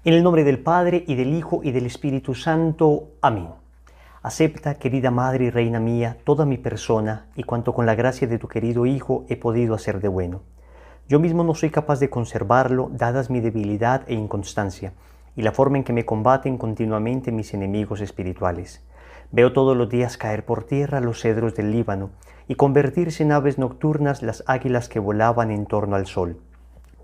En el nombre del Padre, y del Hijo, y del Espíritu Santo. Amén. Acepta, querida Madre y Reina mía, toda mi persona y cuanto con la gracia de tu querido Hijo he podido hacer de bueno. Yo mismo no soy capaz de conservarlo, dadas mi debilidad e inconstancia, y la forma en que me combaten continuamente mis enemigos espirituales. Veo todos los días caer por tierra los cedros del Líbano, y convertirse en aves nocturnas las águilas que volaban en torno al sol.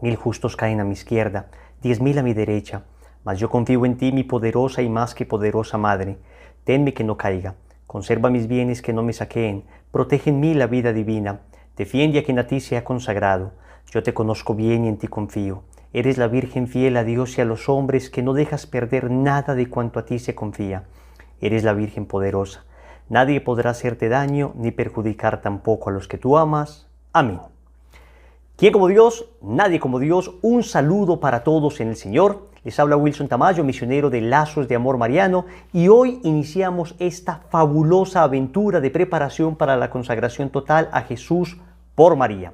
1000 justos caen a mi izquierda, 10.000 a mi derecha, mas yo confío en ti, mi poderosa y más que poderosa Madre. Tenme que no caiga, conserva mis bienes que no me saqueen, protege en mí la vida divina, defiende a quien a ti se ha consagrado. Yo te conozco bien y en ti confío. Eres la Virgen fiel a Dios y a los hombres, que no dejas perder nada de cuanto a ti se confía. Eres la Virgen poderosa. Nadie podrá hacerte daño ni perjudicar tampoco a los que tú amas. Amén. ¿Quién como Dios? Nadie como Dios. Un saludo para todos en el Señor. Les habla Wilson Tamayo, misionero de Lazos de Amor Mariano, y hoy iniciamos esta fabulosa aventura de preparación para la consagración total a Jesús por María.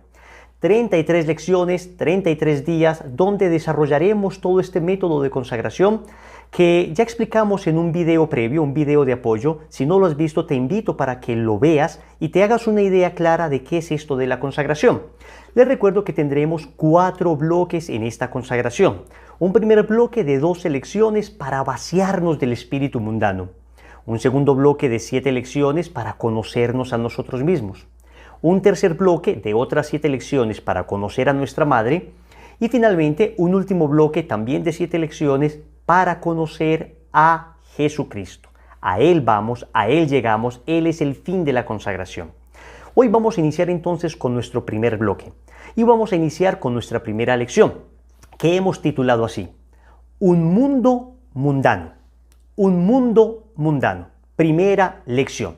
33 lecciones, 33 días, donde desarrollaremos todo este método de consagración que ya explicamos en un video previo, un video de apoyo. Si no lo has visto, te invito para que lo veas y te hagas una idea clara de qué es esto de la consagración. Les recuerdo que tendremos 4 bloques en esta consagración. Un primer bloque de 12 lecciones para vaciarnos del espíritu mundano. Un segundo bloque de 7 lecciones para conocernos a nosotros mismos. Un tercer bloque de otras 7 lecciones para conocer a nuestra Madre. Y finalmente un último bloque también de 7 lecciones para conocer a Jesucristo. A Él vamos, a Él llegamos, Él es el fin de la consagración. Hoy vamos a iniciar entonces con nuestro primer bloque. Y vamos a iniciar con nuestra primera lección, que hemos titulado así: Un mundo mundano. Un mundo mundano. Primera lección.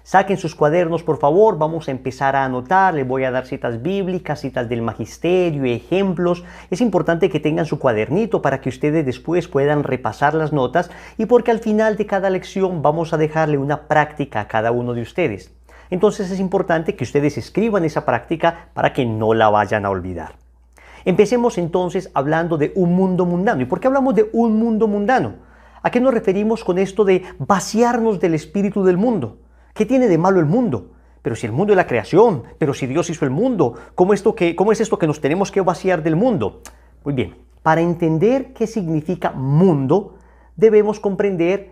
Saquen sus cuadernos, por favor, vamos a empezar a anotar. Les voy a dar citas bíblicas, citas del magisterio, ejemplos. Es importante que tengan su cuadernito para que ustedes después puedan repasar las notas, y porque al final de cada lección vamos a dejarle una práctica a cada uno de ustedes. Entonces es importante que ustedes escriban esa práctica para que no la vayan a olvidar. Empecemos entonces hablando de un mundo mundano. ¿Y por qué hablamos de un mundo mundano? ¿A qué nos referimos con esto de vaciarnos del espíritu del mundo? ¿Qué tiene de malo el mundo? Pero si el mundo es la creación, pero si Dios hizo el mundo, ¿cómo es esto que nos tenemos que vaciar del mundo? Muy bien, para entender qué significa mundo, debemos comprender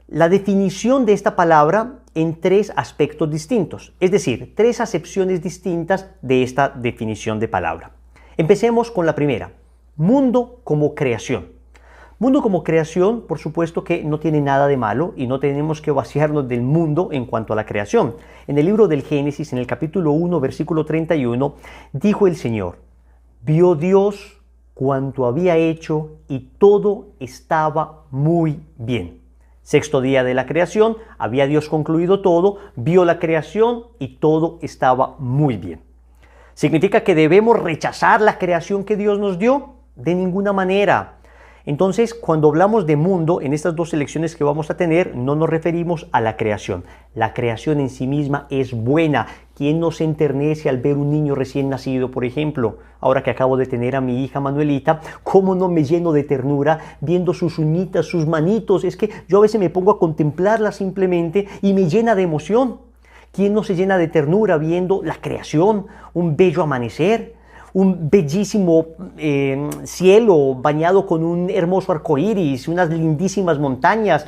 la definición de esta palabra en 3 aspectos distintos, es decir, 3 acepciones distintas de esta definición de palabra. Empecemos con la primera: mundo como creación. Mundo como creación, por supuesto que no tiene nada de malo y no tenemos que vaciarnos del mundo en cuanto a la creación. En el libro del Génesis, en el capítulo 1, versículo 31, dijo el Señor: vio Dios cuanto había hecho y todo estaba muy bien. 6º día de la creación, había Dios concluido todo, vio la creación y todo estaba muy bien. ¿Significa que debemos rechazar la creación que Dios nos dio? De ninguna manera. Entonces, cuando hablamos de mundo, en estas 2 lecciones que vamos a tener, no nos referimos a la creación. La creación en sí misma es buena. ¿Quién no se enternece al ver un niño recién nacido, por ejemplo? Ahora que acabo de tener a mi hija Manuelita, ¿cómo no me lleno de ternura viendo sus uñitas, sus manitos? Es que yo a veces me pongo a contemplarla simplemente y me llena de emoción. ¿Quién no se llena de ternura viendo la creación, un bello amanecer, un bellísimo cielo bañado con un hermoso arco iris, unas lindísimas montañas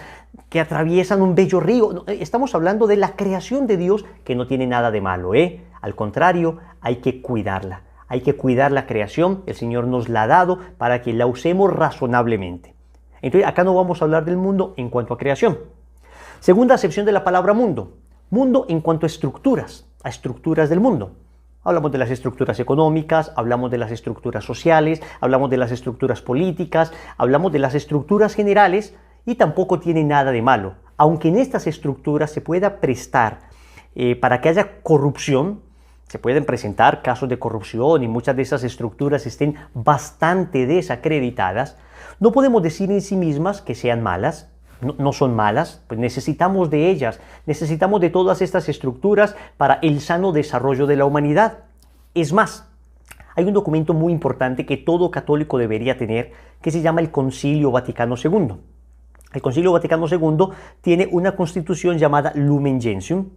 que atraviesan un bello río? Estamos hablando de la creación de Dios, que no tiene nada de malo, Al contrario, hay que cuidarla. Hay que cuidar la creación. El Señor nos la ha dado para que la usemos razonablemente. Entonces, acá no vamos a hablar del mundo en cuanto a creación. Segunda acepción de la palabra mundo. Mundo en cuanto a estructuras del mundo. Hablamos de las estructuras económicas, hablamos de las estructuras sociales, hablamos de las estructuras políticas, hablamos de las estructuras generales, y tampoco tiene nada de malo. Aunque en estas estructuras se pueda prestar para que haya corrupción, se pueden presentar casos de corrupción y muchas de esas estructuras estén bastante desacreditadas, no podemos decir en sí mismas que sean malas. No son malas, pues necesitamos de ellas, necesitamos de todas estas estructuras para el sano desarrollo de la humanidad. Es más, hay un documento muy importante que todo católico debería tener, que se llama el Concilio Vaticano II. El Concilio Vaticano II tiene una constitución llamada Lumen Gentium,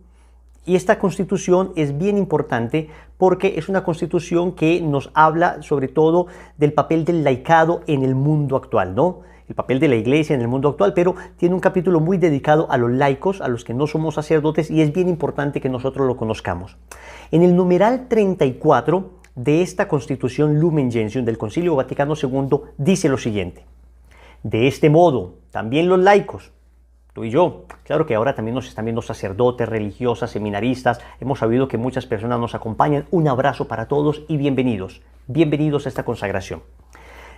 y esta constitución es bien importante porque es una constitución que nos habla sobre todo del papel del laicado en el mundo actual, ¿no? El papel de la iglesia en el mundo actual, pero tiene un capítulo muy dedicado a los laicos, a los que no somos sacerdotes, y es bien importante que nosotros lo conozcamos. En el numeral 34 de esta constitución Lumen Gentium del Concilio Vaticano II dice lo siguiente: de este modo, también los laicos, tú y yo, claro que ahora también nos están viendo sacerdotes, religiosas, seminaristas, hemos sabido que muchas personas nos acompañan, un abrazo para todos y bienvenidos, bienvenidos a esta consagración.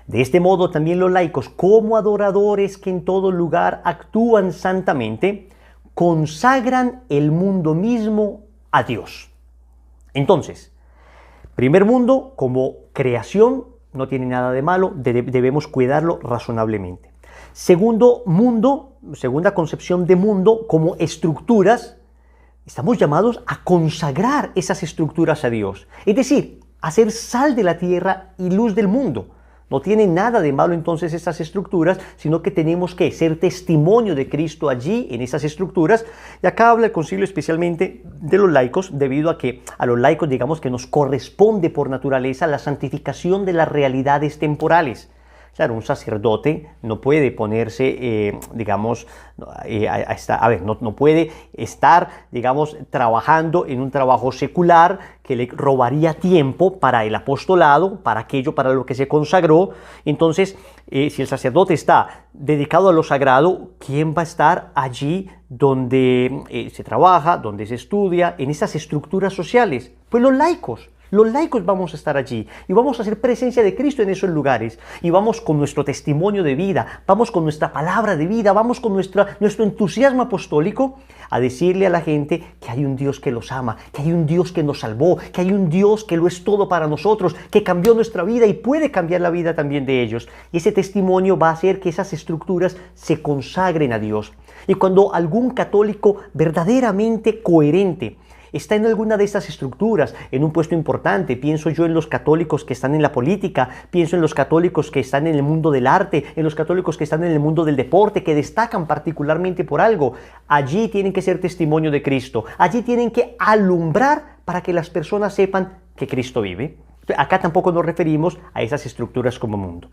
De este modo también los laicos, como adoradores que en todo lugar actúan santamente, consagran el mundo mismo a Dios. Entonces, primer mundo, como creación, no tiene nada de malo, debemos cuidarlo razonablemente. Segundo mundo, segunda concepción de mundo, como estructuras, estamos llamados a consagrar esas estructuras a Dios. Es decir, a ser sal de la tierra y luz del mundo. No tiene nada de malo entonces esas estructuras, sino que tenemos que ser testimonio de Cristo allí, en esas estructuras. Y acá habla el concilio especialmente de los laicos, debido a que a los laicos, digamos, que nos corresponde por naturaleza la santificación de las realidades temporales. Claro, un sacerdote no puede ponerse, no puede estar, digamos, trabajando en un trabajo secular que le robaría tiempo para el apostolado, para aquello para lo que se consagró. Entonces, si el sacerdote está dedicado a lo sagrado, ¿quién va a estar allí donde se trabaja, donde se estudia, en esas estructuras sociales? Pues los laicos. Los laicos vamos a estar allí y vamos a hacer presencia de Cristo en esos lugares, y vamos con nuestro testimonio de vida, vamos con nuestra palabra de vida, vamos con nuestro entusiasmo apostólico a decirle a la gente que hay un Dios que los ama, que hay un Dios que nos salvó, que hay un Dios que lo es todo para nosotros, que cambió nuestra vida y puede cambiar la vida también de ellos. Y ese testimonio va a hacer que esas estructuras se consagren a Dios. Y cuando algún católico verdaderamente coherente está en alguna de estas estructuras, en un puesto importante, pienso yo en los católicos que están en la política, pienso en los católicos que están en el mundo del arte, en los católicos que están en el mundo del deporte, que destacan particularmente por algo, allí tienen que ser testimonio de Cristo, allí tienen que alumbrar para que las personas sepan que Cristo vive. Acá tampoco nos referimos a esas estructuras como mundo.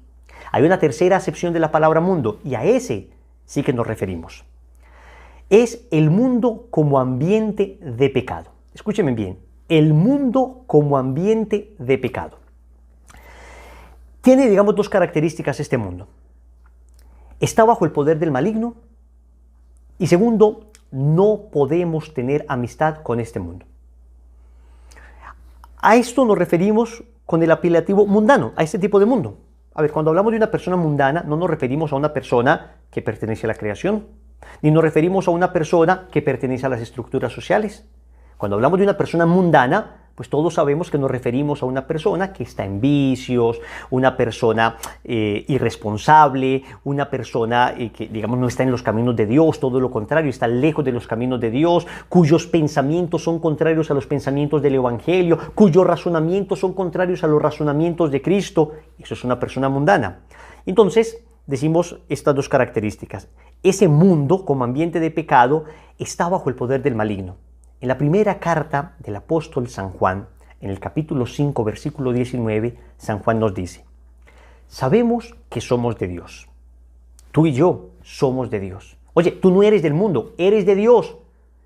Hay una tercera acepción de la palabra mundo, y a ese sí que nos referimos. Es el mundo como ambiente de pecado. Escúchenme bien, el mundo como ambiente de pecado. Tiene, digamos, dos características este mundo. Está bajo el poder del maligno, y segundo, no podemos tener amistad con este mundo. A esto nos referimos con el apelativo mundano, a este tipo de mundo. A ver, cuando hablamos de una persona mundana, no nos referimos a una persona que pertenece a la creación, ni nos referimos a una persona que pertenece a las estructuras sociales. Cuando hablamos de una persona mundana, pues todos sabemos que nos referimos a una persona que está en vicios, una persona irresponsable, una persona que, digamos, no está en los caminos de Dios, todo lo contrario, está lejos de los caminos de Dios, cuyos pensamientos son contrarios a los pensamientos del Evangelio, cuyos razonamientos son contrarios a los razonamientos de Cristo. Eso es una persona mundana. Entonces, decimos estas dos características. Ese mundo, como ambiente de pecado, está bajo el poder del maligno. En la primera carta del apóstol San Juan, en el capítulo 5, versículo 19, San Juan nos dice: sabemos que somos de Dios. Tú y yo somos de Dios. Oye, tú no eres del mundo, eres de Dios.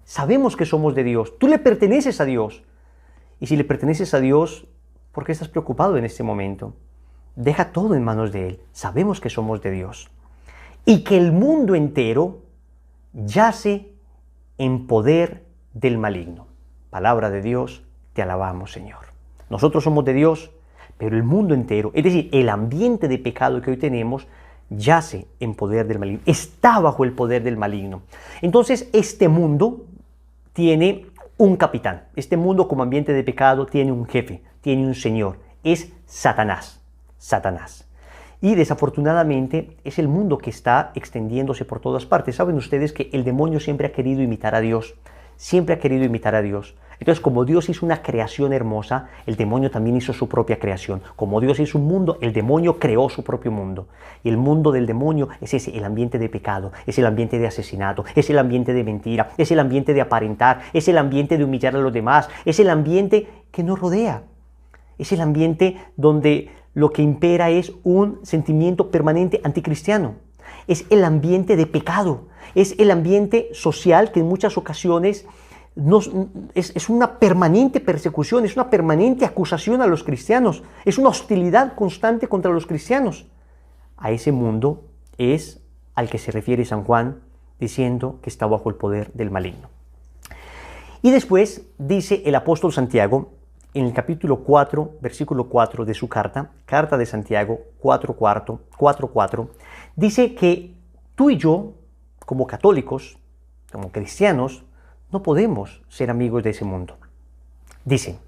Sabemos que somos de Dios. Tú le perteneces a Dios. Y si le perteneces a Dios, ¿por qué estás preocupado en este momento? Deja todo en manos de Él. Sabemos que somos de Dios. Y que el mundo entero yace en poder del maligno. Palabra de Dios, te alabamos, Señor. Nosotros somos de Dios, pero el mundo entero, es decir, el ambiente de pecado que hoy tenemos, yace en poder del maligno, está bajo el poder del maligno. Entonces, este mundo tiene un capitán. Este mundo como ambiente de pecado tiene un jefe, tiene un señor. Es Satanás. Satanás. Y desafortunadamente es el mundo que está extendiéndose por todas partes. Saben ustedes que el demonio siempre ha querido imitar a Dios. Siempre ha querido imitar a Dios. Entonces, como Dios hizo una creación hermosa, el demonio también hizo su propia creación. Como Dios hizo un mundo, el demonio creó su propio mundo. Y el mundo del demonio es ese, el ambiente de pecado, es el ambiente de asesinato, es el ambiente de mentira, es el ambiente de aparentar, es el ambiente de humillar a los demás, es el ambiente que nos rodea. Es el ambiente donde lo que impera es un sentimiento permanente anticristiano. Es el ambiente de pecado, es el ambiente social que en muchas ocasiones es una permanente persecución, es una permanente acusación a los cristianos, es una hostilidad constante contra los cristianos. A ese mundo es al que se refiere San Juan diciendo que está bajo el poder del maligno. Y después dice el apóstol Santiago en el capítulo 4, versículo 4 de su carta de Santiago 4:4, dice que tú y yo, como católicos, como cristianos, no podemos ser amigos de ese mundo. Dice,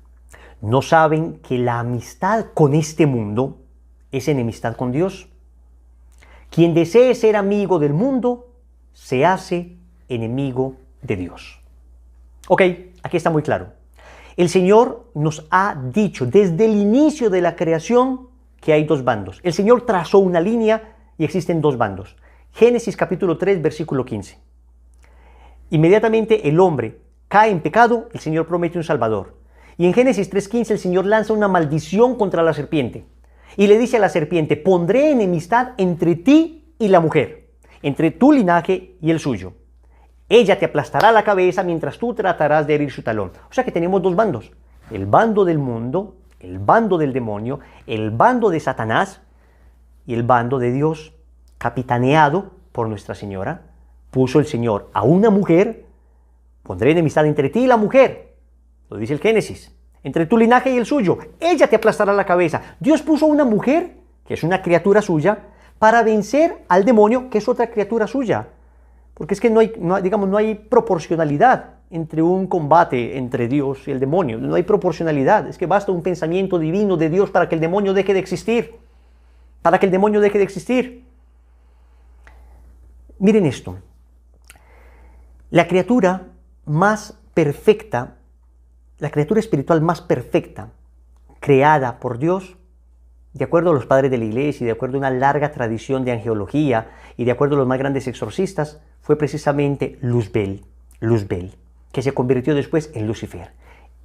¿no saben que la amistad con este mundo es enemistad con Dios? Quien desee ser amigo del mundo, se hace enemigo de Dios. Ok, aquí está muy claro. El Señor nos ha dicho desde el inicio de la creación que hay dos bandos. El Señor trazó una línea y existen dos bandos. Génesis capítulo 3, versículo 15. Inmediatamente el hombre cae en pecado, el Señor promete un Salvador. Y en Génesis 3:15 el Señor lanza una maldición contra la serpiente. Y le dice a la serpiente, pondré enemistad entre ti y la mujer, entre tu linaje y el suyo. Ella te aplastará la cabeza mientras tú tratarás de herir su talón. O sea que tenemos dos bandos. El bando del mundo, el bando del demonio, el bando de Satanás y el bando de Dios, capitaneado por Nuestra Señora. Puso el Señor a una mujer, pondré enemistad entre ti y la mujer. Lo dice el Génesis. Entre tu linaje y el suyo. Ella te aplastará la cabeza. Dios puso a una mujer, que es una criatura suya, para vencer al demonio, que es otra criatura suya. Porque es que no hay proporcionalidad entre un combate entre Dios y el demonio. No hay proporcionalidad. Es que basta un pensamiento divino de Dios para que el demonio deje de existir. Para que el demonio deje de existir. Miren esto. La criatura más perfecta, la criatura espiritual más perfecta, creada por Dios, de acuerdo a los padres de la iglesia y de acuerdo a una larga tradición de angelología y de acuerdo a los más grandes exorcistas, fue precisamente Luzbel, que se convirtió después en Lucifer.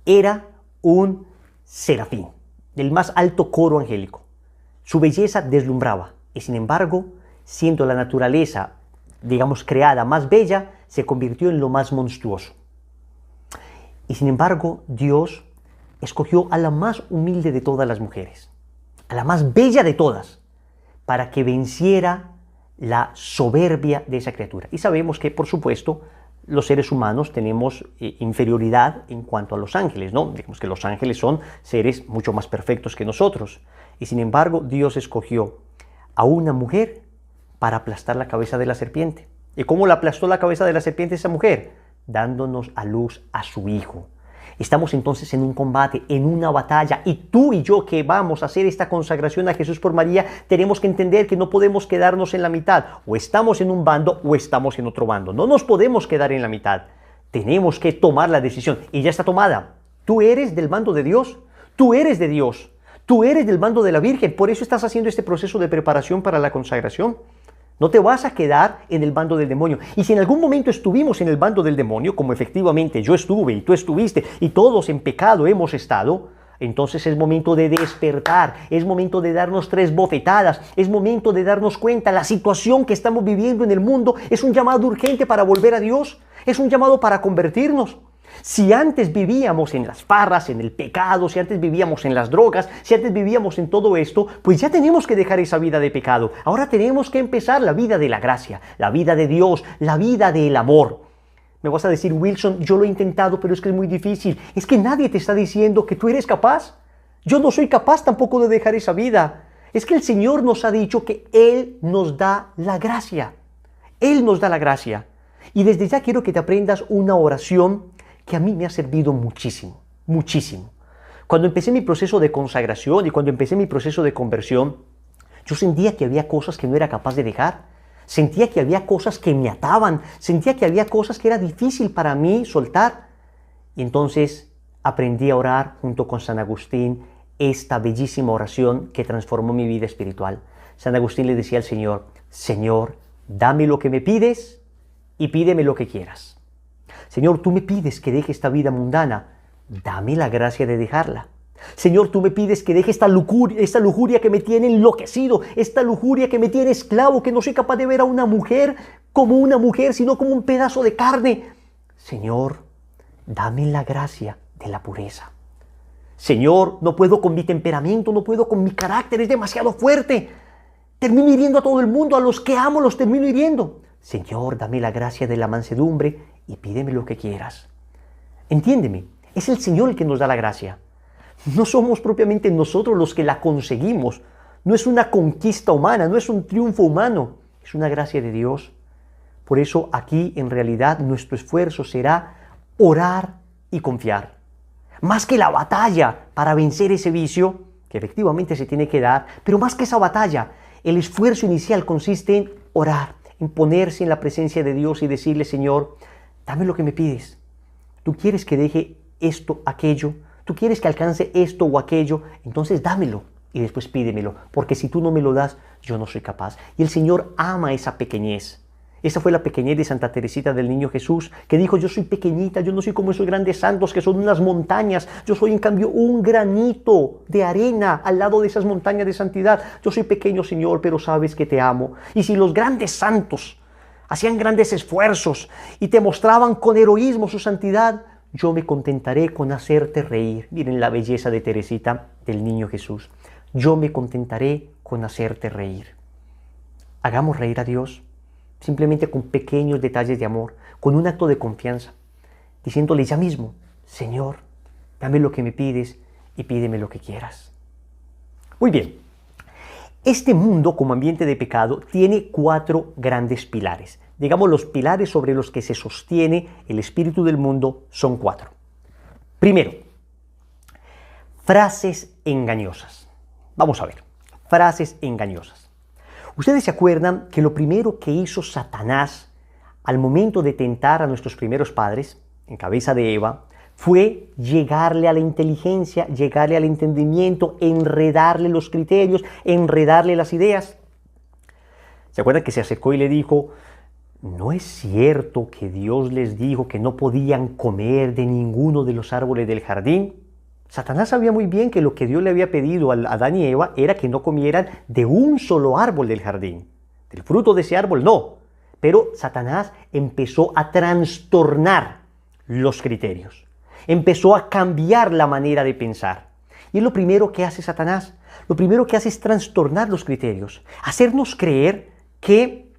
Era un serafín, del más alto coro angélico. Su belleza deslumbraba y sin embargo, siendo la naturaleza, creada más bella, se convirtió en lo más monstruoso. Y sin embargo, Dios escogió a la más humilde de todas las mujeres, a la más bella de todas, para que venciera la soberbia de esa criatura. Y sabemos que, por supuesto, los seres humanos tenemos inferioridad en cuanto a los ángeles, ¿no? Digamos que los ángeles son seres mucho más perfectos que nosotros. Y sin embargo, Dios escogió a una mujer para aplastar la cabeza de la serpiente. ¿Y cómo la aplastó la cabeza de la serpiente esa mujer? Dándonos a luz a su hijo. Estamos entonces en un combate, en una batalla, y tú y yo que vamos a hacer esta consagración a Jesús por María, tenemos que entender que no podemos quedarnos en la mitad. O estamos en un bando o estamos en otro bando. No nos podemos quedar en la mitad. Tenemos que tomar la decisión, y ya está tomada. Tú eres del bando de Dios, tú eres de Dios, tú eres del bando de la Virgen, por eso estás haciendo este proceso de preparación para la consagración. No te vas a quedar en el bando del demonio. Y si en algún momento estuvimos en el bando del demonio, como efectivamente yo estuve y tú estuviste y todos en pecado hemos estado, entonces es momento de despertar, es momento de darnos 3 bofetadas, es momento de darnos cuenta, la situación que estamos viviendo en el mundo es un llamado urgente para volver a Dios, es un llamado para convertirnos. Si antes vivíamos en las farras, en el pecado, si antes vivíamos en las drogas, si antes vivíamos en todo esto, pues ya tenemos que dejar esa vida de pecado. Ahora tenemos que empezar la vida de la gracia, la vida de Dios, la vida del amor. Me vas a decir, Wilson, yo lo he intentado, pero es que es muy difícil. Es que nadie te está diciendo que tú eres capaz. Yo no soy capaz tampoco de dejar esa vida. Es que el Señor nos ha dicho que Él nos da la gracia. Él nos da la gracia. Y desde ya quiero que te aprendas una oración que a mí me ha servido muchísimo, muchísimo. Cuando empecé mi proceso de consagración y cuando empecé mi proceso de conversión, yo sentía que había cosas que no era capaz de dejar, sentía que había cosas que me ataban, sentía que había cosas que era difícil para mí soltar. Y entonces aprendí a orar junto con San Agustín esta bellísima oración que transformó mi vida espiritual. San Agustín le decía al Señor: Señor, dame lo que me pides y pídeme lo que quieras. Señor, tú me pides que deje esta vida mundana, dame la gracia de dejarla. Señor, tú me pides que deje esta lujuria que me tiene enloquecido, esta lujuria que me tiene esclavo, que no soy capaz de ver a una mujer como una mujer, sino como un pedazo de carne. Señor, dame la gracia de la pureza. Señor, no puedo con mi temperamento, no puedo con mi carácter, es demasiado fuerte. Termino hiriendo a todo el mundo, a los que amo los termino hiriendo. Señor, dame la gracia de la mansedumbre y pídeme lo que quieras. Entiéndeme, es el Señor el que nos da la gracia. No somos propiamente nosotros los que la conseguimos. No es una conquista humana, no es un triunfo humano, es una gracia de Dios. Por eso aquí en realidad nuestro esfuerzo será orar y confiar. Más que la batalla para vencer ese vicio, que efectivamente se tiene que dar, pero más que esa batalla, el esfuerzo inicial consiste en orar, en ponerse en la presencia de Dios y decirle: Señor, dame lo que me pides. Tú quieres que deje esto, aquello, tú quieres que alcance esto o aquello, entonces dámelo y después pídemelo, porque si tú no me lo das, yo no soy capaz. Y el Señor ama esa pequeñez. Esa fue la pequeñez de Santa Teresita del Niño Jesús, que dijo: yo soy pequeñita, yo no soy como esos grandes santos que son unas montañas, yo soy en cambio un granito de arena al lado de esas montañas de santidad. Yo soy pequeño, Señor, pero sabes que te amo. Y si los grandes santos hacían grandes esfuerzos y te mostraban con heroísmo su santidad, yo me contentaré con hacerte reír. Miren la belleza de Teresita del Niño Jesús. Yo me contentaré con hacerte reír. Hagamos reír a Dios simplemente con pequeños detalles de amor, con un acto de confianza, diciéndole ya mismo: Señor, dame lo que me pides y pídeme lo que quieras. Muy bien, este mundo como ambiente de pecado tiene 4 grandes pilares. Digamos, los pilares sobre los que se sostiene el espíritu del mundo son 4. Primero, frases engañosas. Vamos a ver, frases engañosas. Ustedes se acuerdan que lo primero que hizo Satanás al momento de tentar a nuestros primeros padres, en cabeza de Eva, fue llegarle a la inteligencia, llegarle al entendimiento, enredarle los criterios, enredarle las ideas. ¿Se acuerdan que se acercó y le dijo: ¿no es cierto que Dios les dijo que no podían comer de ninguno de los árboles del jardín? Satanás sabía muy bien que lo que Dios le había pedido a Adán y Eva era que no comieran de un solo árbol del jardín. Del fruto de ese árbol no. Pero Satanás empezó a trastornar los criterios. Empezó a cambiar la manera de pensar. Y es lo primero que hace Satanás. Lo primero que hace es trastornar los criterios. Hacernos creer que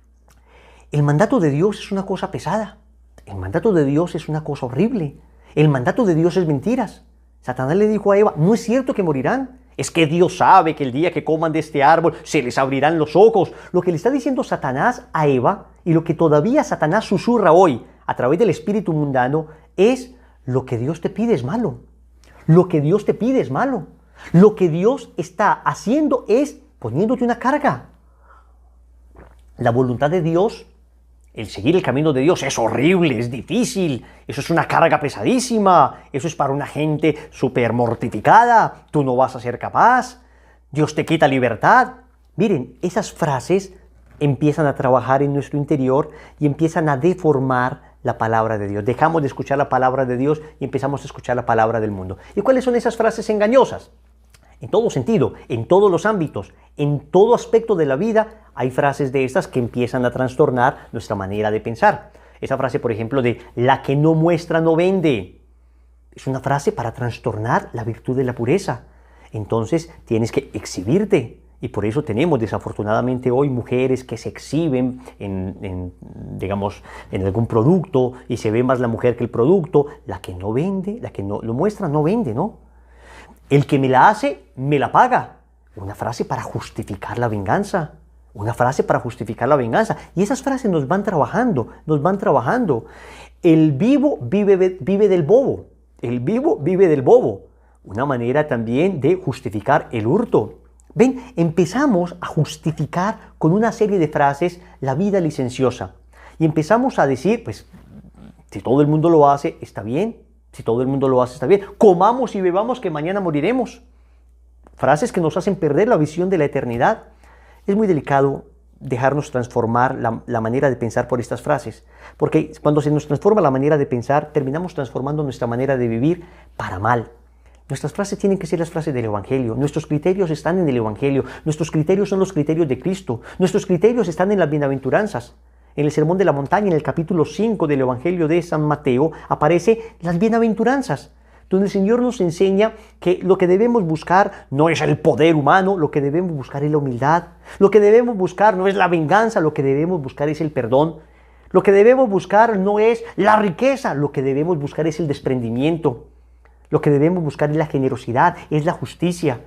el mandato de Dios es una cosa pesada. El mandato de Dios es una cosa horrible. El mandato de Dios es mentiras. Satanás le dijo a Eva: no es cierto que morirán. Es que Dios sabe que el día que coman de este árbol se les abrirán los ojos. Lo que le está diciendo Satanás a Eva, y lo que todavía Satanás susurra hoy a través del espíritu mundano, es: lo que Dios te pide es malo. Lo que Dios te pide es malo. Lo que Dios está haciendo es poniéndote una carga. La voluntad de Dios, el seguir el camino de Dios, es horrible, es difícil, eso es una carga pesadísima, eso es para una gente súper mortificada, tú no vas a ser capaz, Dios te quita libertad. Miren, esas frases empiezan a trabajar en nuestro interior y empiezan a deformar la palabra de Dios. Dejamos de escuchar la palabra de Dios y empezamos a escuchar la palabra del mundo. ¿Y cuáles son esas frases engañosas? En todo sentido, en todos los ámbitos, en todo aspecto de la vida, hay frases de estas que empiezan a trastornar nuestra manera de pensar. Esa frase, por ejemplo, de la que no muestra no vende, es una frase para trastornar la virtud de la pureza. Entonces tienes que exhibirte. Y por eso tenemos desafortunadamente hoy mujeres que se exhiben digamos, en algún producto y se ve más la mujer que el producto. La que no vende, la que no lo muestra no vende, ¿no? El que me la hace, me la paga. Una frase para justificar la venganza. Una frase para justificar la venganza. Y esas frases nos van trabajando, nos van trabajando. El vivo vive del bobo. El vivo vive del bobo. Una manera también de justificar el hurto. Ven, empezamos a justificar con una serie de frases la vida licenciosa. Y empezamos a decir, pues, si todo el mundo lo hace, está bien. Si todo el mundo lo hace, está bien. Comamos y bebamos que mañana moriremos. Frases que nos hacen perder la visión de la eternidad. Es muy delicado dejarnos transformar la manera de pensar por estas frases, porque cuando se nos transforma la manera de pensar, terminamos transformando nuestra manera de vivir para mal. Nuestras frases tienen que ser las frases del Evangelio. Nuestros criterios están en el Evangelio. Nuestros criterios son los criterios de Cristo. Nuestros criterios están en las bienaventuranzas. En el Sermón de la Montaña, en el capítulo 5 del Evangelio de San Mateo, aparece las bienaventuranzas, donde el Señor nos enseña que lo que debemos buscar no es el poder humano, lo que debemos buscar es la humildad. Lo que debemos buscar no es la venganza, lo que debemos buscar es el perdón. Lo que debemos buscar no es la riqueza, lo que debemos buscar es el desprendimiento. Lo que debemos buscar es la generosidad, es la justicia.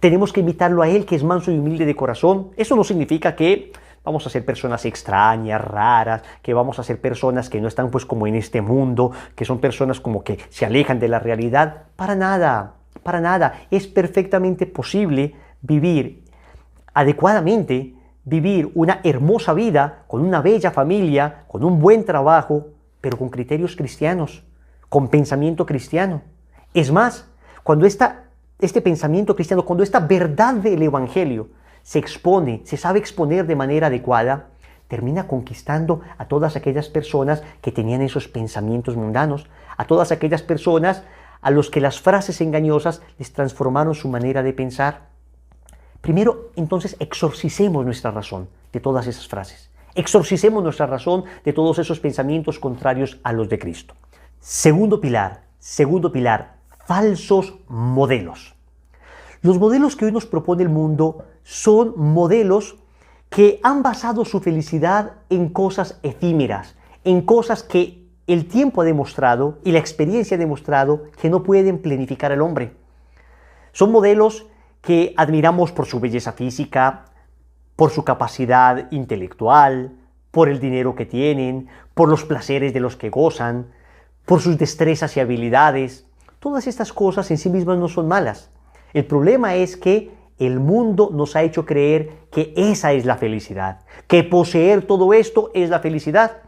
Tenemos que imitarlo a Él, que es manso y humilde de corazón. Eso no significa que vamos a ser personas extrañas, raras, que vamos a ser personas que no están pues como en este mundo, que son personas como que se alejan de la realidad. Para nada, para nada. Es perfectamente posible vivir adecuadamente, vivir una hermosa vida, con una bella familia, con un buen trabajo, pero con criterios cristianos, con pensamiento cristiano. Es más, cuando este pensamiento cristiano, cuando esta verdad del Evangelio se expone, se sabe exponer de manera adecuada, termina conquistando a todas aquellas personas que tenían esos pensamientos mundanos, a todas aquellas personas a los que las frases engañosas les transformaron su manera de pensar. Primero, entonces, exorcicemos nuestra razón de todas esas frases. Exorcicemos nuestra razón de todos esos pensamientos contrarios a los de Cristo. Segundo pilar, falsos modelos. Los modelos que hoy nos propone el mundo son modelos que han basado su felicidad en cosas efímeras, en cosas que el tiempo ha demostrado y la experiencia ha demostrado que no pueden planificar al hombre. Son modelos que admiramos por su belleza física, por su capacidad intelectual, por el dinero que tienen, por los placeres de los que gozan, por sus destrezas y habilidades. Todas estas cosas en sí mismas no son malas. El problema es que el mundo nos ha hecho creer que esa es la felicidad, que poseer todo esto es la felicidad.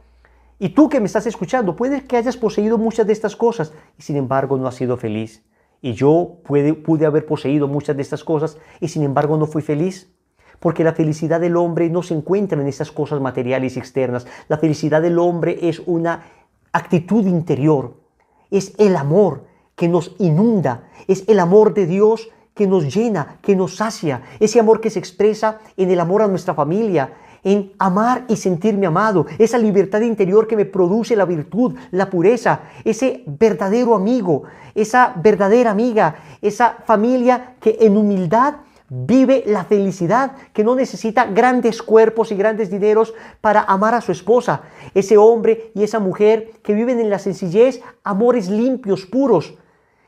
Y tú que me estás escuchando, puede que hayas poseído muchas de estas cosas y sin embargo no has sido feliz. Y yo pude haber poseído muchas de estas cosas y sin embargo no fui feliz. Porque la felicidad del hombre no se encuentra en estas cosas materiales y externas. La felicidad del hombre es una actitud interior, es el amor que nos inunda, es el amor de Dios que nos llena, que nos sacia, ese amor que se expresa en el amor a nuestra familia, en amar y sentirme amado, esa libertad interior que me produce la virtud, la pureza, ese verdadero amigo, esa verdadera amiga, esa familia que en humildad vive la felicidad, que no necesita grandes cuerpos y grandes dineros para amar a su esposa, ese hombre y esa mujer que viven en la sencillez, amores limpios, puros,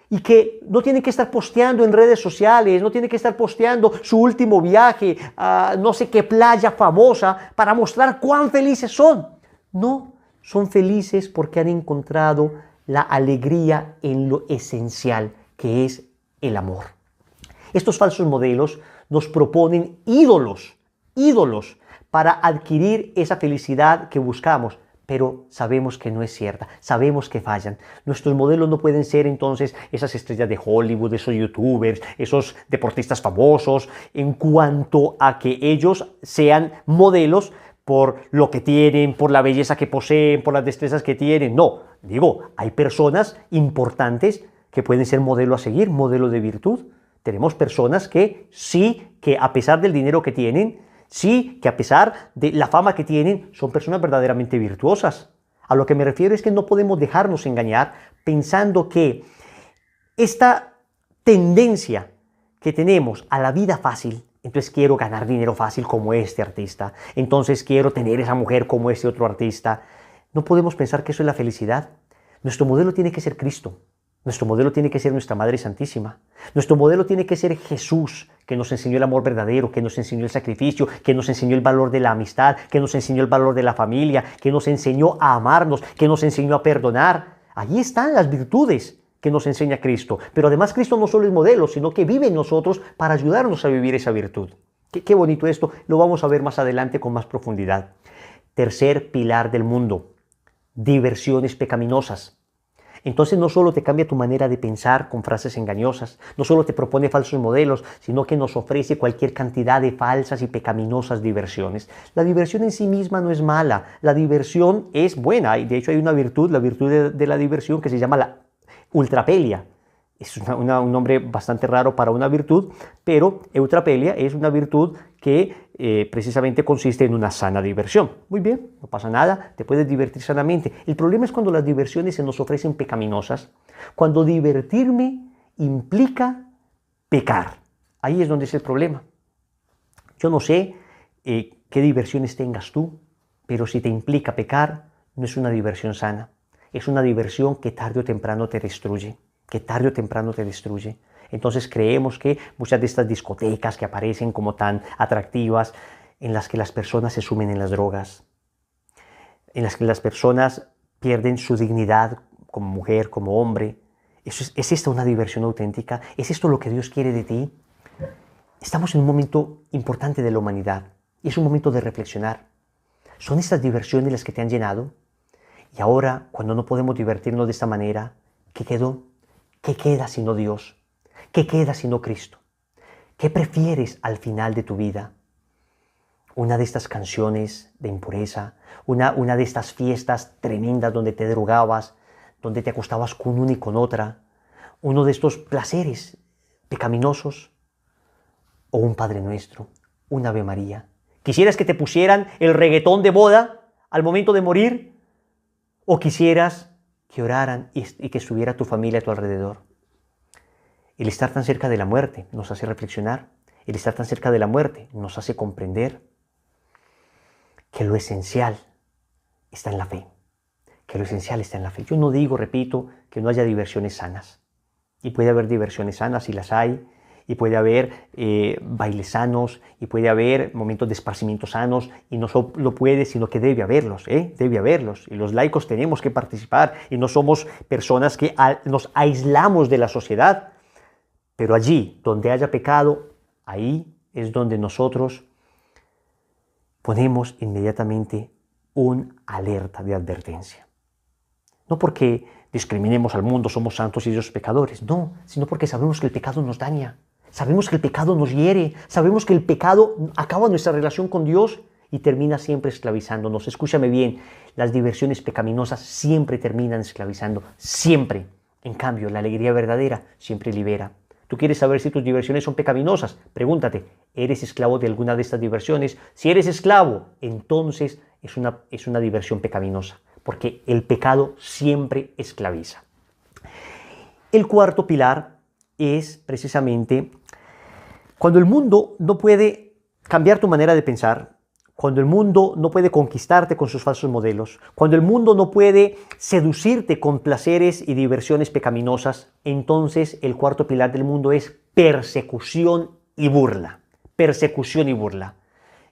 y que no tienen que estar posteando en redes sociales, no tienen que estar posteando su último viaje a no sé qué playa famosa para mostrar cuán felices son. No, son felices porque han encontrado la alegría en lo esencial, que es el amor. Estos falsos modelos nos proponen ídolos para adquirir esa felicidad que buscamos, pero sabemos que no es cierta, sabemos que fallan. Nuestros modelos no pueden ser entonces esas estrellas de Hollywood, esos youtubers, esos deportistas famosos, en cuanto a que ellos sean modelos por lo que tienen, por la belleza que poseen, por las destrezas que tienen. No, digo, hay personas importantes que pueden ser modelo a seguir, modelo de virtud. Tenemos personas que sí, que a pesar del dinero que tienen, sí, que a pesar de la fama que tienen, son personas verdaderamente virtuosas. A lo que me refiero es que no podemos dejarnos engañar pensando que esta tendencia que tenemos a la vida fácil, entonces quiero ganar dinero fácil como este artista, entonces quiero tener esa mujer como este otro artista. No podemos pensar que eso es la felicidad. Nuestro modelo tiene que ser Cristo. Nuestro modelo tiene que ser nuestra Madre Santísima. Nuestro modelo tiene que ser Jesús, que nos enseñó el amor verdadero, que nos enseñó el sacrificio, que nos enseñó el valor de la amistad, que nos enseñó el valor de la familia, que nos enseñó a amarnos, que nos enseñó a perdonar. Allí están las virtudes que nos enseña Cristo. Pero además Cristo no solo es modelo, sino que vive en nosotros para ayudarnos a vivir esa virtud. Qué bonito esto, lo vamos a ver más adelante con más profundidad. Tercer pilar del mundo, diversiones pecaminosas. Entonces no solo te cambia tu manera de pensar con frases engañosas, no solo te propone falsos modelos, sino que nos ofrece cualquier cantidad de falsas y pecaminosas diversiones. La diversión en sí misma no es mala, la diversión es buena, y de hecho hay una virtud, la virtud de la diversión que se llama la ultrapelia. Es un nombre bastante raro para una virtud, pero eutrapelia es una virtud que precisamente consiste en una sana diversión. Muy bien, no pasa nada, te puedes divertir sanamente. El problema es cuando las diversiones se nos ofrecen pecaminosas, cuando divertirme implica pecar. Ahí es donde es el problema. Yo no sé qué diversiones tengas tú, pero si te implica pecar, no es una diversión sana. Es una diversión que tarde o temprano te destruye. Que tarde o temprano te destruye. Entonces creemos que muchas de estas discotecas que aparecen como tan atractivas, en las que las personas se sumen en las drogas, en las que las personas pierden su dignidad como mujer, como hombre, ¿es esta una diversión auténtica? ¿Es esto lo que Dios quiere de ti? Estamos en un momento importante de la humanidad y es un momento de reflexionar. ¿Son estas diversiones las que te han llenado? Y ahora, cuando no podemos divertirnos de esta manera, ¿qué quedó? ¿Qué queda sino Dios? ¿Qué queda sino Cristo? ¿Qué prefieres al final de tu vida? ¿Una de estas canciones de impureza? ¿Una de estas fiestas tremendas donde te drogabas, donde te acostabas con una y con otra? ¿Uno de estos placeres pecaminosos? ¿O un Padre Nuestro? ¿Un Ave María? ¿Quisieras que te pusieran el reggaetón de boda al momento de morir? ¿O quisieras que oraran y que estuviera tu familia a tu alrededor? El estar tan cerca de la muerte nos hace reflexionar. El estar tan cerca de la muerte nos hace comprender que lo esencial está en la fe. Que lo esencial está en la fe. Yo no digo, repito, que no haya diversiones sanas. Y puede haber diversiones sanas, y las hay. Y puede haber bailes sanos, y puede haber momentos de esparcimiento sanos, y no solo puede, sino que debe haberlos, debe haberlos. Y los laicos tenemos que participar, y no somos personas que nos aislamos de la sociedad. Pero allí donde haya pecado, ahí es donde nosotros ponemos inmediatamente un alerta de advertencia. No porque discriminemos al mundo, somos santos y ellos pecadores, no, sino porque sabemos que el pecado nos daña. Sabemos que el pecado nos hiere, sabemos que el pecado acaba nuestra relación con Dios y termina siempre esclavizándonos. Escúchame bien, las diversiones pecaminosas siempre terminan esclavizando, siempre. En cambio, la alegría verdadera siempre libera. ¿Tú quieres saber si tus diversiones son pecaminosas? Pregúntate, ¿eres esclavo de alguna de estas diversiones? Si eres esclavo, entonces es una diversión pecaminosa, porque el pecado siempre esclaviza. El cuarto pilar es precisamente cuando el mundo no puede cambiar tu manera de pensar, cuando el mundo no puede conquistarte con sus falsos modelos, cuando el mundo no puede seducirte con placeres y diversiones pecaminosas, entonces el cuarto pilar del mundo es persecución y burla. Persecución y burla.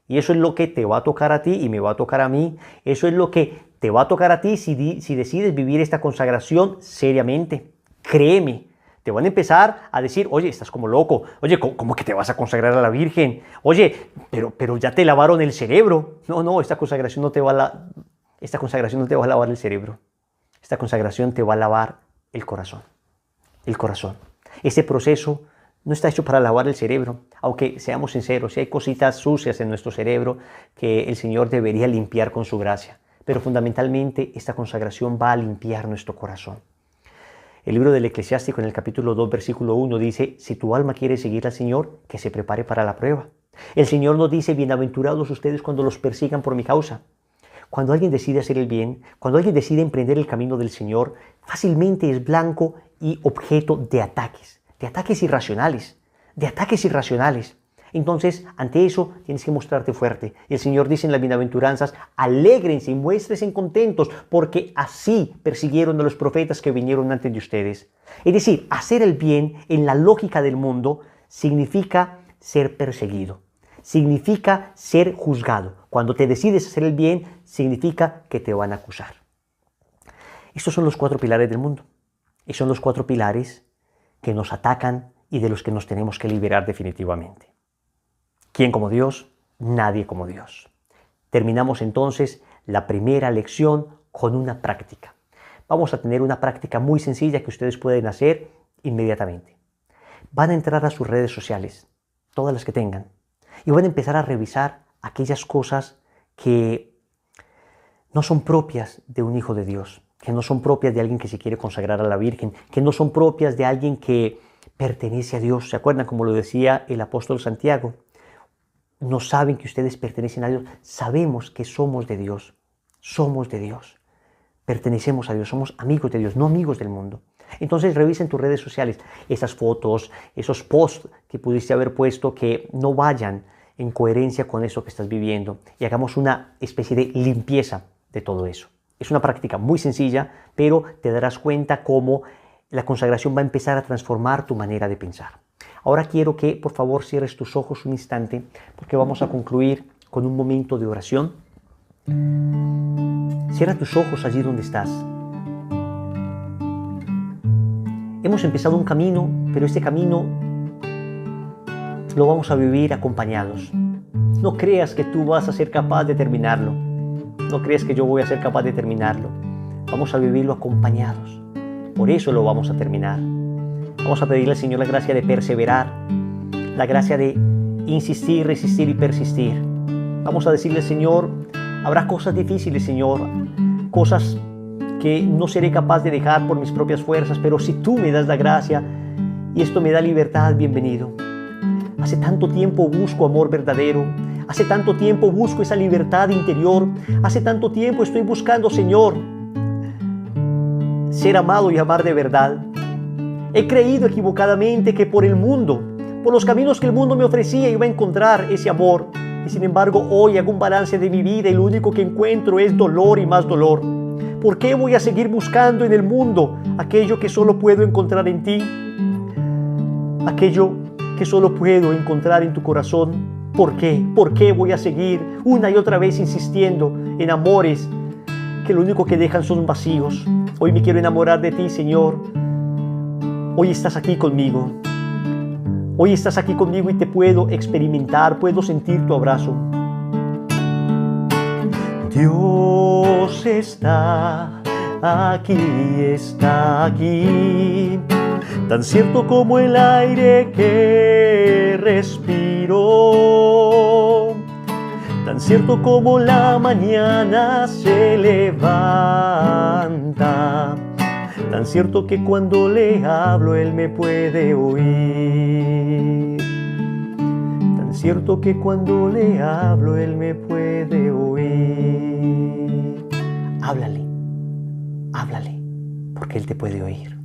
Y eso es lo que te va a tocar a ti y me va a tocar a mí. Eso es lo que te va a tocar a ti si decides vivir esta consagración seriamente. Créeme. Te van a empezar a decir, oye, estás como loco. Oye, ¿cómo que te vas a consagrar a la Virgen? Oye, pero ya te lavaron el cerebro. No, esta consagración no te va a lavar el cerebro. Esta consagración te va a lavar el corazón. El corazón. Este proceso no está hecho para lavar el cerebro. Aunque seamos sinceros, si hay cositas sucias en nuestro cerebro que el Señor debería limpiar con su gracia. Pero fundamentalmente esta consagración va a limpiar nuestro corazón. El libro del Eclesiástico en el capítulo 2, versículo 1 dice, si tu alma quiere seguir al Señor, que se prepare para la prueba. El Señor nos dice, bienaventurados ustedes cuando los persigan por mi causa. Cuando alguien decide hacer el bien, cuando alguien decide emprender el camino del Señor, fácilmente es blanco y objeto de ataques irracionales, Entonces, ante eso, tienes que mostrarte fuerte. Y el Señor dice en las bienaventuranzas, alégrense y muéstrense contentos, porque así persiguieron a los profetas que vinieron antes de ustedes. Es decir, hacer el bien en la lógica del mundo significa ser perseguido, significa ser juzgado. Cuando te decides hacer el bien, significa que te van a acusar. Estos son los 4 pilares del mundo. Y son los 4 pilares que nos atacan y de los que nos tenemos que liberar definitivamente. ¿Quién como Dios? Nadie como Dios. Terminamos entonces la primera lección con una práctica. Vamos a tener una práctica muy sencilla que ustedes pueden hacer inmediatamente. Van a entrar a sus redes sociales, todas las que tengan, y van a empezar a revisar aquellas cosas que no son propias de un hijo de Dios, que no son propias de alguien que se quiere consagrar a la Virgen, que no son propias de alguien que pertenece a Dios. ¿Se acuerdan como lo decía el apóstol Santiago? No saben que ustedes pertenecen a Dios. Sabemos que somos de Dios. Somos de Dios. Pertenecemos a Dios. Somos amigos de Dios, no amigos del mundo. Entonces revisen tus redes sociales, esas fotos, esos posts que pudiste haber puesto que no vayan en coherencia con eso que estás viviendo, y hagamos una especie de limpieza de todo eso. Es una práctica muy sencilla, pero te darás cuenta cómo la consagración va a empezar a transformar tu manera de pensar. Ahora quiero que por favor cierres tus ojos un instante, porque vamos a concluir con un momento de oración. Cierra tus ojos allí donde estás. Hemos empezado un camino, pero este camino lo vamos a vivir acompañados. No creas que tú vas a ser capaz de terminarlo. No creas que yo voy a ser capaz de terminarlo. Vamos a vivirlo acompañados. Por eso lo vamos a terminar. Vamos a pedirle al Señor la gracia de perseverar, la gracia de insistir, resistir y persistir. Vamos a decirle, Señor, habrá cosas difíciles, Señor, cosas que no seré capaz de dejar por mis propias fuerzas, pero si tú me das la gracia y esto me da libertad, bienvenido. Hace tanto tiempo busco amor verdadero, hace tanto tiempo busco esa libertad interior, hace tanto tiempo estoy buscando, Señor, ser amado y amar de verdad. He creído equivocadamente que por el mundo, por los caminos que el mundo me ofrecía, iba a encontrar ese amor. Y sin embargo, hoy hago un balance de mi vida y lo único que encuentro es dolor y más dolor. ¿Por qué voy a seguir buscando en el mundo aquello que solo puedo encontrar en ti? Aquello que solo puedo encontrar en tu corazón. ¿Por qué? ¿Por qué voy a seguir una y otra vez insistiendo en amores que lo único que dejan son vacíos? Hoy me quiero enamorar de ti, Señor. Hoy estás aquí conmigo. Hoy estás aquí conmigo y te puedo experimentar, puedo sentir tu abrazo. Dios está aquí, tan cierto como el aire que respiro, tan cierto como la mañana se levanta, tan cierto que cuando le hablo Él me puede oír, tan cierto que cuando le hablo Él me puede oír. Háblale, háblale, porque Él te puede oír.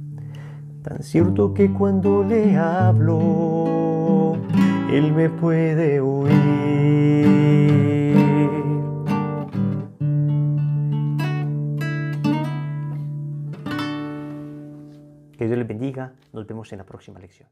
Tan cierto que cuando le hablo Él me puede oír. Que Dios les bendiga. Nos vemos en la próxima lección.